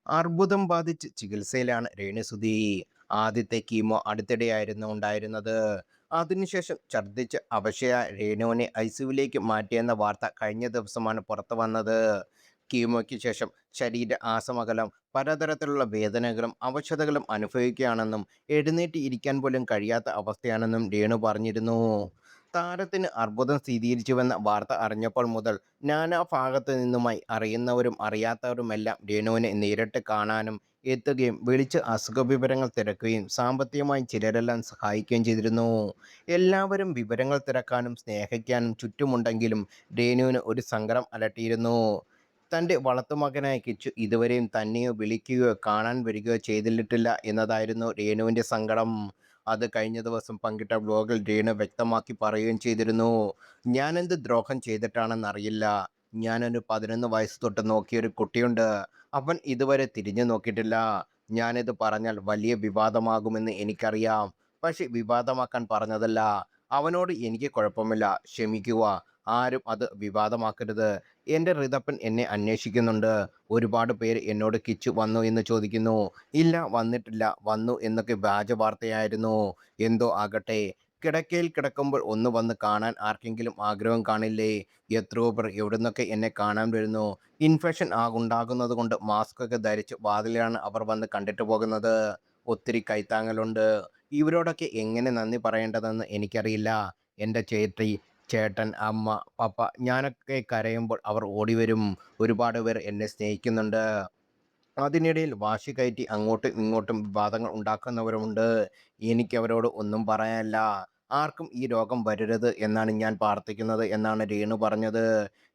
അർബുദം ബാധിച്ച് ചികിത്സയിലാണ് രേണുസുതി. ആദ്യത്തെ കീമോ അടുത്തിടെയായിരുന്നു ഉണ്ടായിരുന്നത്. അതിനുശേഷം ഛർദ്ദിച്ച് അവശയായ രേണുവിനെ ഐസിയുവിലേക്ക് മാറ്റിയെന്ന വാർത്ത കഴിഞ്ഞ ദിവസമാണ് പുറത്തു വന്നത്. കീമോയ്ക്ക് ശേഷം ശരീര ആസമകലം, പലതരത്തിലുള്ള വേദനകളും അവശതകളും അനുഭവിക്കുകയാണെന്നും എഴുന്നേറ്റ് ഇരിക്കാൻ പോലും കഴിയാത്ത അവസ്ഥയാണെന്നും രേണു പറഞ്ഞിരുന്നു. താരത്തിന് അർബുദം സ്ഥിരീകരിച്ചുവെന്ന വാർത്ത അറിഞ്ഞപ്പോൾ മുതൽ നാനാഭാഗത്തു നിന്നുമായി അറിയുന്നവരും അറിയാത്തവരുമെല്ലാം രേണുവിനെ നേരിട്ട് കാണാനും എത്തുകയും വിളിച്ച് അസുഖവിവരങ്ങൾ തിരക്കുകയും സാമ്പത്തികമായി ചിലരെല്ലാം സഹായിക്കുകയും ചെയ്തിരുന്നു. എല്ലാവരും വിവരങ്ങൾ തിരക്കാനും സ്നേഹിക്കാനും ചുറ്റുമുണ്ടെങ്കിലും രേണുവിന് ഒരു സങ്കടം അലട്ടിയിരുന്നു. തൻ്റെ വളർത്തുമകനായ കിച്ചു ഇതുവരെയും തന്നെയോ വിളിക്കുകയോ കാണാൻ വരികയോ ചെയ്തിട്ടില്ല എന്നതായിരുന്നു രേണുവിൻ്റെ സങ്കടം. അത് കഴിഞ്ഞ ദിവസം പങ്കിട്ട വ്ലോഗിൽ രേണു വ്യക്തമാക്കി പറയുകയും ചെയ്തിരുന്നു. ഞാനെന്ത് ദ്രോഹം ചെയ്തിട്ടാണെന്നറിയില്ല. ഞാനൊരു 11 വയസ്സ് തൊട്ട് നോക്കിയൊരു കുട്ടിയുണ്ട്. അവൻ ഇതുവരെ തിരിഞ്ഞു നോക്കിയിട്ടില്ല. ഞാനിത് പറഞ്ഞാൽ വലിയ വിവാദമാകുമെന്ന് എനിക്കറിയാം. പക്ഷെ വിവാദമാക്കാൻ പറഞ്ഞതല്ല. അവനോട് എനിക്ക് കുഴപ്പമില്ല. ക്ഷമിക്കുക. ആരും അത് വിവാദമാക്കരുത്. എൻ്റെ റിതപ്പൻ എന്നെ അന്വേഷിക്കുന്നുണ്ട്. ഒരുപാട് പേര് എന്നോട് കിച്ചു വന്നു എന്ന് ചോദിക്കുന്നു. ഇല്ല വന്നിട്ടില്ല, വന്നു എന്നൊക്കെ വ്യാജ വാർത്തയായിരുന്നു. എന്തോ ആകട്ടെ. കിടക്കയിൽ കിടക്കുമ്പോൾ ഒന്ന് വന്ന് കാണാൻ ആർക്കെങ്കിലും ആഗ്രഹം കാണില്ലേ? എത്രയോ പേർ എവിടുന്നൊക്കെ എന്നെ കാണാൻ വരുന്നു. ഇൻഫെക്ഷൻ ഉണ്ടാകുന്നത് കൊണ്ട് മാസ്കൊക്കെ ധരിച്ച് വാതിലാണ് അവർ വന്ന് കണ്ടിട്ട് പോകുന്നത്. ഒത്തിരി കൈത്താങ്ങലുണ്ട്. ഇവരോടൊക്കെ എങ്ങനെ നന്ദി പറയേണ്ടതെന്ന് എനിക്കറിയില്ല. എൻ്റെ ചേച്ചി, ചേട്ടൻ, അമ്മ, പപ്പ ഞാനൊക്കെ കരയുമ്പോൾ അവർ ഓടിവരും. ഒരുപാട് പേർ എന്നെ സ്നേഹിക്കുന്നുണ്ട്. അതിനിടയിൽ വാശി കയറ്റി അങ്ങോട്ടും ഇങ്ങോട്ടും വിവാദങ്ങൾ ഉണ്ടാക്കുന്നവരുമുണ്ട്. എനിക്കവരോട് ഒന്നും പറയാനില്ല. ആർക്കും ഈ രോഗം വരരുത് എന്നാണ് ഞാൻ പ്രാർത്ഥിക്കുന്നത് എന്നാണ് രേണു പറഞ്ഞത്.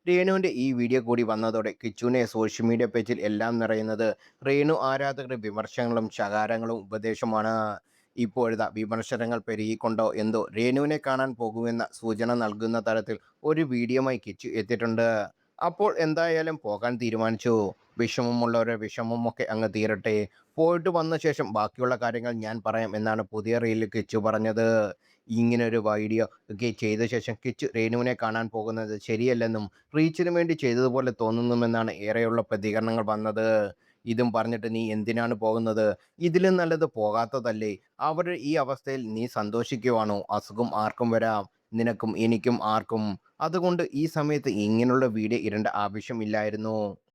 രേണുവിൻ്റെ ഈ വീഡിയോ കൂടി വന്നതോടെ കിച്ചുവിനെ സോഷ്യൽ മീഡിയ പേജിൽ എല്ലാം നിറയുന്നത് രേണു ആരാധകരുടെ വിമർശനങ്ങളും ശകാരങ്ങളും ഉപദേശമാണ്. ഇപ്പോഴിതാ വിമർശനങ്ങൾ പെരുകിക്കൊണ്ടോ എന്തോ രേണുവിനെ കാണാൻ പോകുമെന്ന സൂചന നൽകുന്ന തരത്തിൽ ഒരു വീഡിയോയുമായി കിച്ചു എത്തിയിട്ടുണ്ട്. അപ്പോൾ എന്തായാലും പോകാൻ തീരുമാനിച്ചു. വിഷമമുള്ളവരെ വിഷമമൊക്കെ അങ്ങ് തീരട്ടെ. പോയിട്ട് വന്ന ശേഷം ബാക്കിയുള്ള കാര്യങ്ങൾ ഞാൻ പറയാം എന്നാണ് പുതിയ റീലിൽ കിച്ചു പറഞ്ഞത്. ഇങ്ങനൊരു വീഡിയോ ഒക്കെ ചെയ്ത ശേഷം കിച്ചു രേണുവിനെ കാണാൻ പോകുന്നത് ശരിയല്ലെന്നും റീച്ചിന് വേണ്ടി ചെയ്തതുപോലെ തോന്നുന്നുമെന്നാണ് ഏറെയുള്ള പ്രതികരണങ്ങൾ വന്നത്. ഇതും പറഞ്ഞിട്ട് നീ എന്തിനാണ് പോകുന്നത്? ഇതിലും നല്ലത് പോകാത്തതല്ലേ? അവരുടെ ഈ അവസ്ഥയിൽ നീ സന്തോഷിക്കുവാണോ? അസുഖം ആർക്കും വരാം. നിനക്കും എനിക്കും ആർക്കും. അതുകൊണ്ട് ഈ സമയത്ത് ഇങ്ങനെയുള്ള വീഡിയോ ഇടേണ്ട ആവശ്യമില്ലായിരുന്നു.